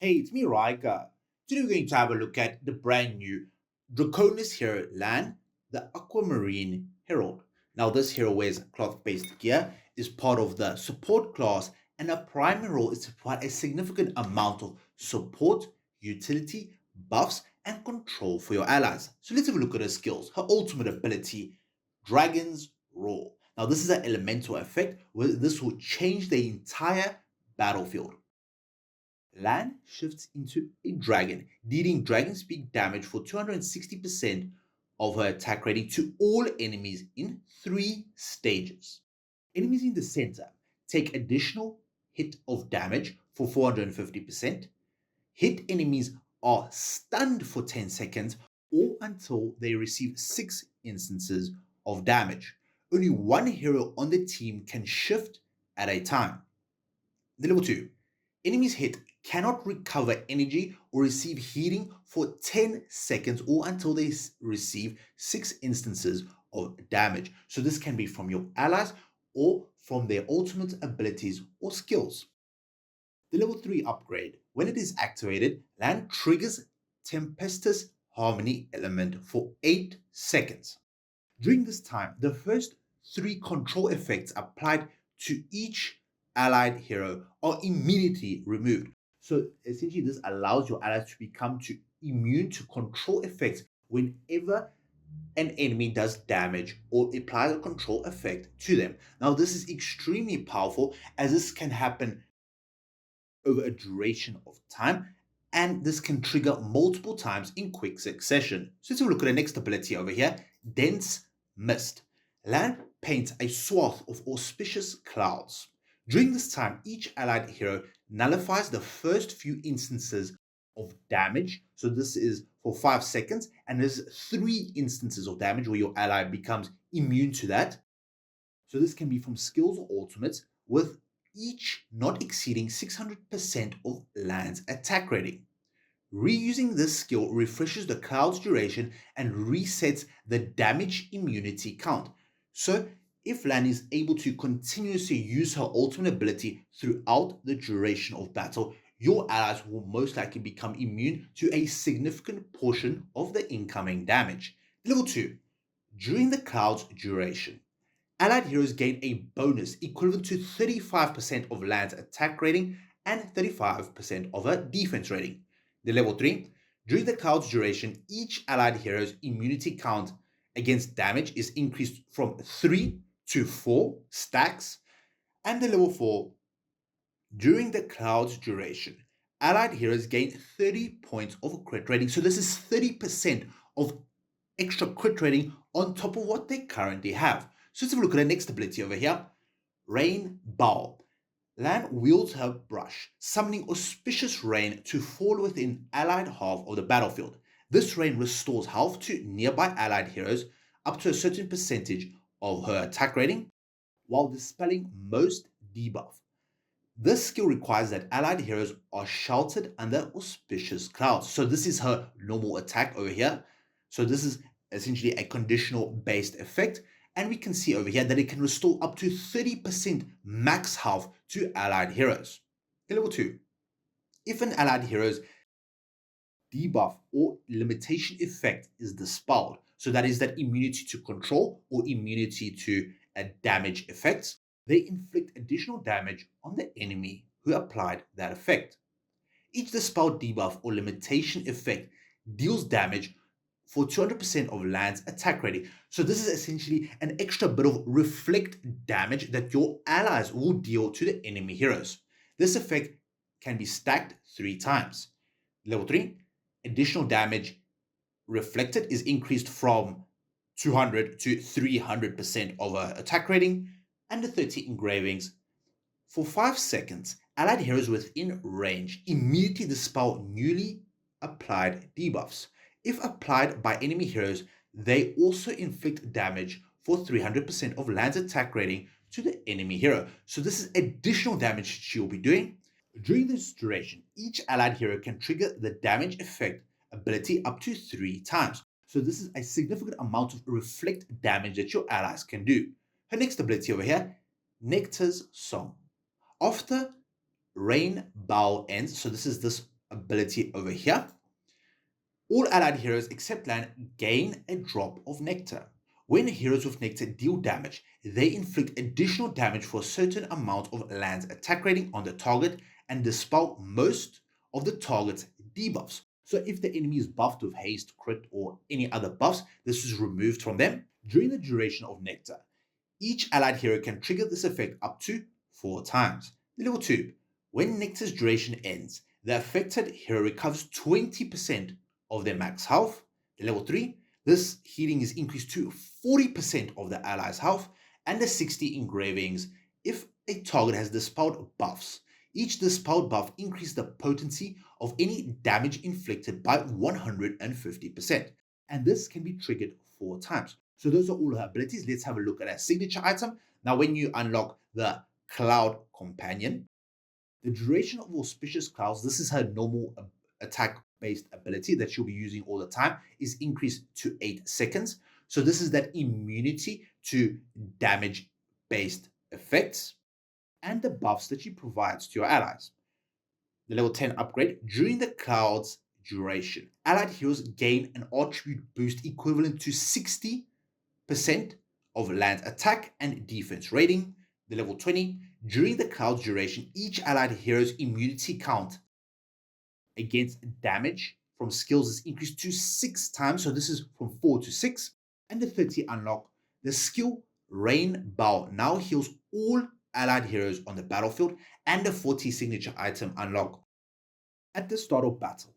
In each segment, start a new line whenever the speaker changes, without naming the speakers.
Hey, it's me, Raika. Today we're going to have a look at the brand new Draconis hero land, the Aquamarine Herald. Now, this hero wears cloth-based gear, is part of the support class, and a primary role is to provide a significant amount of support, utility, buffs, and control for your allies. So let's have a look at her skills. Her ultimate ability, Dragon's Roar. Now, this is an elemental effect where this will change the entire battlefield. Land shifts into a dragon, dealing dragon speed damage for 260% of her attack rating to all enemies in 3 stages. Enemies in the center take additional hit of damage for 450%. Hit enemies are stunned for 10 seconds or until they receive 6 instances of damage. Only one hero on the team can shift at a time. The level 2. Enemies hit cannot recover energy or receive healing for 10 seconds or until they receive 6 instances of damage. So this can be from your allies or from their ultimate abilities or skills. The level 3 upgrade, when it is activated, land triggers Tempestuous Harmony element for 8 seconds. During this time, the first 3 control effects applied to each allied hero are immediately removed. So essentially, this allows your allies to become immune to control effects whenever an enemy does damage or applies a control effect to them. Now, this is extremely powerful as this can happen over a duration of time, and this can trigger multiple times in quick succession. So let's have a look at the next ability over here, Dense Mist. Land paints a swath of auspicious clouds. During this time, each allied hero nullifies the first few instances of damage. So this is for 5 seconds, and there's 3 instances of damage where your ally becomes immune to that. So this can be from skills or ultimates, with each not exceeding 600% of land's attack rating. Reusing this skill refreshes the cloud's duration and resets the damage immunity count. So if Lan is able to continuously use her ultimate ability throughout the duration of battle, your allies will most likely become immune to a significant portion of the incoming damage. Level 2. During the cloud's duration, allied heroes gain a bonus equivalent to 35% of land's attack rating and 35% of her defense rating. The level 3, during the cloud's duration, each allied hero's immunity count against damage is increased from 3 to 4 stacks. And the level 4, during the cloud's duration, allied heroes gain 30 points of crit rating. So this is 30% of extra crit rating on top of what they currently have. So let's have a look at the next ability over here. Rain Bowl. Lan wields her brush, summoning auspicious rain to fall within allied half of the battlefield. This rain restores health to nearby allied heroes up to a certain percentage of her attack rating, while dispelling most debuff. This skill requires that allied heroes are sheltered under auspicious clouds. So this is her normal attack over here. So this is essentially a conditional based effect. And we can see over here that it can restore up to 30% max health to allied heroes. Level 2. If an allied hero's debuff or limitation effect is dispelled, so that is that immunity to control or immunity to damage effects, they inflict additional damage on the enemy who applied that effect. Each dispelled debuff or limitation effect deals damage for 200% of land's attack rating. So this is essentially an extra bit of reflect damage that your allies will deal to the enemy heroes. This effect can be stacked 3 times. Level 3, additional damage reflected is increased from 200 to 300% of her attack rating, and the 30 engravings. For 5 seconds, allied heroes within range immediately dispel newly applied debuffs. If applied by enemy heroes, they also inflict damage for 300% of land's attack rating to the enemy hero. So this is additional damage she will be doing. During this duration, each allied hero can trigger the damage effect ability up to 3 times. So this is a significant amount of reflect damage that your allies can do. Her next ability over here, Nectar's Song. After Rain Bow ends, so this is this ability over here. All allied heroes except land gain a drop of nectar. When heroes with nectar deal damage, they inflict additional damage for a certain amount of land's attack rating on the target and dispel most of the target's debuffs. So if the enemy is buffed with haste, crit, or any other buffs, this is removed from them during the duration of nectar. Each allied hero can trigger this effect up to 4 times. Level 2. When nectar's duration ends, the affected hero recovers 20% of their max health. Level 3, this healing is increased to 40% of the ally's health, and the 60 engravings if a target has dispelled buffs. Each dispelled buff increases the potency of any damage inflicted by 150%, and this can be triggered 4 times. So those are all her abilities. Let's have a look at her signature item. Now, when you unlock the Cloud Companion, the duration of auspicious clouds, this is her normal attack based ability that she'll be using all the time, is increased to 8 seconds. So this is that immunity to damage based effects and the buffs that she provides to your allies. The level 10 upgrade, during the cloud's duration, allied heroes gain an attribute boost equivalent to 60% of land's attack and defense rating. The level 20, during the cloud's duration, each allied hero's immunity count against damage from skills is increased to 6 times. So this is from 4 to 6. And the 30 unlock, the skill Rain Bow now heals all allied heroes on the battlefield, and the 40 signature item unlock. At the start of battle,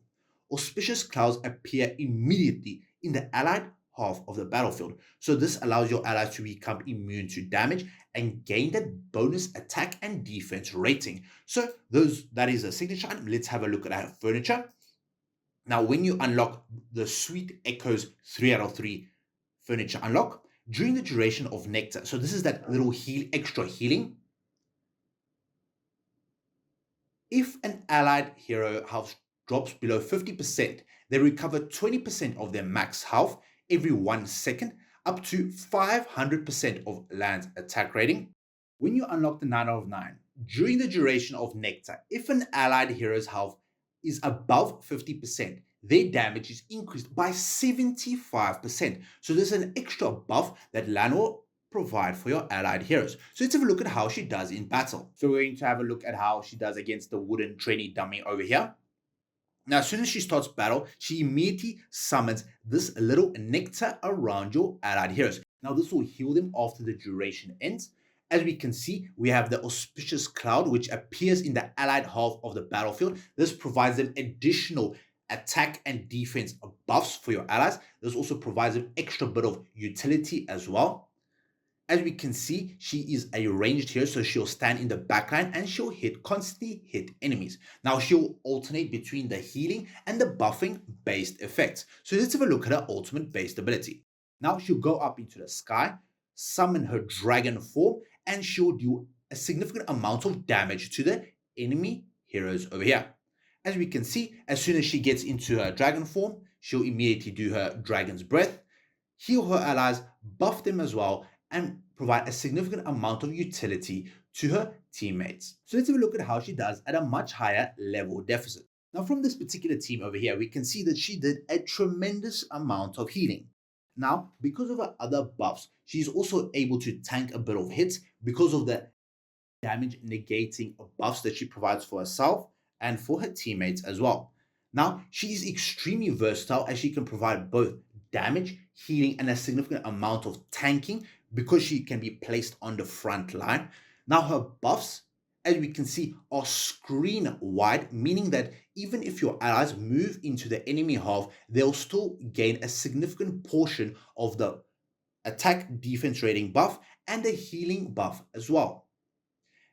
auspicious clouds appear immediately in the allied half of the battlefield. So this allows your allies to become immune to damage and gain that bonus attack and defense rating. So that is a signature item. Let's have a look at our furniture. Now, when you unlock the Sweet Echoes 3 out of 3 furniture unlock, during the duration of Nectar, so this is that little extra healing. If an allied hero health drops below 50%, they recover 20% of their max health every 1 second, up to 500% of land's attack rating. When you unlock the 9 out of 9, during the duration of Nectar, if an allied hero's health is above 50%, their damage is increased by 75%. So there's an extra buff that Lan will provide for your allied heroes. So let's have a look at how she does in battle. So we're going to have a look at how she does against the wooden trainee dummy over here. Now, as soon as she starts battle, she immediately summons this little nectar around your allied heroes. Now, this will heal them after the duration ends. As we can see, we have the auspicious cloud, which appears in the allied half of the battlefield. This provides them additional attack and defense buffs for your allies. This also provides them extra bit of utility as well. As we can see, she is a ranged hero, so she'll stand in the backline and she'll constantly hit enemies. Now, she'll alternate between the healing and the buffing based effects. So let's have a look at her ultimate based ability. Now, she'll go up into the sky, summon her dragon form, and she'll do a significant amount of damage to the enemy heroes over here. As we can see, as soon as she gets into her dragon form, she'll immediately do her dragon's breath, heal her allies, buff them as well, and provide a significant amount of utility to her teammates. So let's have a look at how she does at a much higher level deficit. Now, from this particular team over here, we can see that she did a tremendous amount of healing. Now, because of her other buffs, she's also able to tank a bit of hits because of the damage negating buffs that she provides for herself and for her teammates as well. Now, she is extremely versatile as she can provide both damage, healing, and a significant amount of tanking because she can be placed on the front line. Now, her buffs, as we can see, are screen wide, meaning that even if your allies move into the enemy half, they'll still gain a significant portion of the attack defense rating buff and the healing buff as well.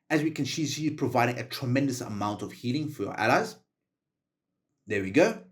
As we can see, she's providing a tremendous amount of healing for your allies. There we go.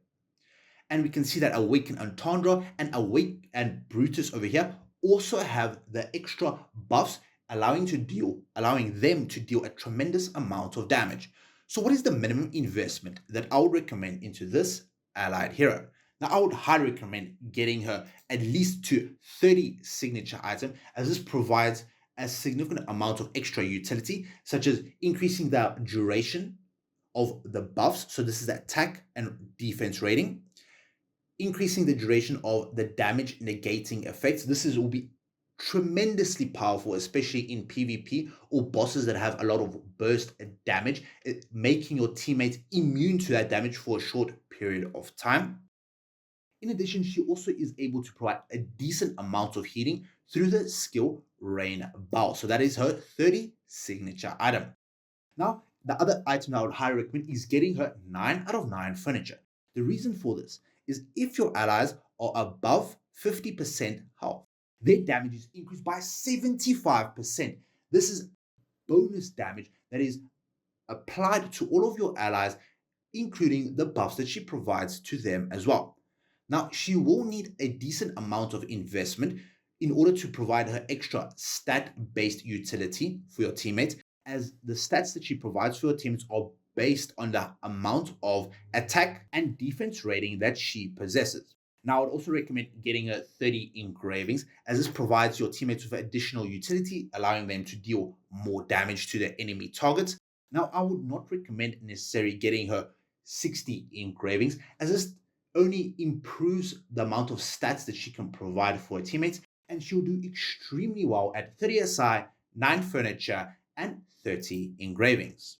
And we can see that Awaken Antandra and Brutus over here also have the extra buffs, allowing them to deal a tremendous amount of damage. So what is the minimum investment that I would recommend into this allied hero? Now, I would highly recommend getting her at least to 30 signature items, as this provides a significant amount of extra utility, such as increasing the duration of the buffs. So this is the attack and defense rating, increasing the duration of the damage negating effects. Will be tremendously powerful, especially in PvP or bosses that have a lot of burst damage, making your teammates immune to that damage for a short period of time. In addition, she also is able to provide a decent amount of healing through the skill Rain Bow. So that is her 30 signature item. Now, the other item I would highly recommend is getting her 9 out of 9 furniture. The reason for this is if your allies are above 50% health, their damage is increased by 75%. This is bonus damage that is applied to all of your allies, including the buffs that she provides to them as well. Now, she will need a decent amount of investment in order to provide her extra stat-based utility for your teammates, as the stats that she provides for your teammates are based on the amount of attack and defense rating that she possesses. Now, I would also recommend getting a 30 engravings, as this provides your teammates with additional utility, allowing them to deal more damage to their enemy targets. Now, I would not recommend necessarily getting her 60 engravings, as this only improves the amount of stats that she can provide for her teammates, and she'll do extremely well at 30 SI, 9 furniture, and 30 engravings.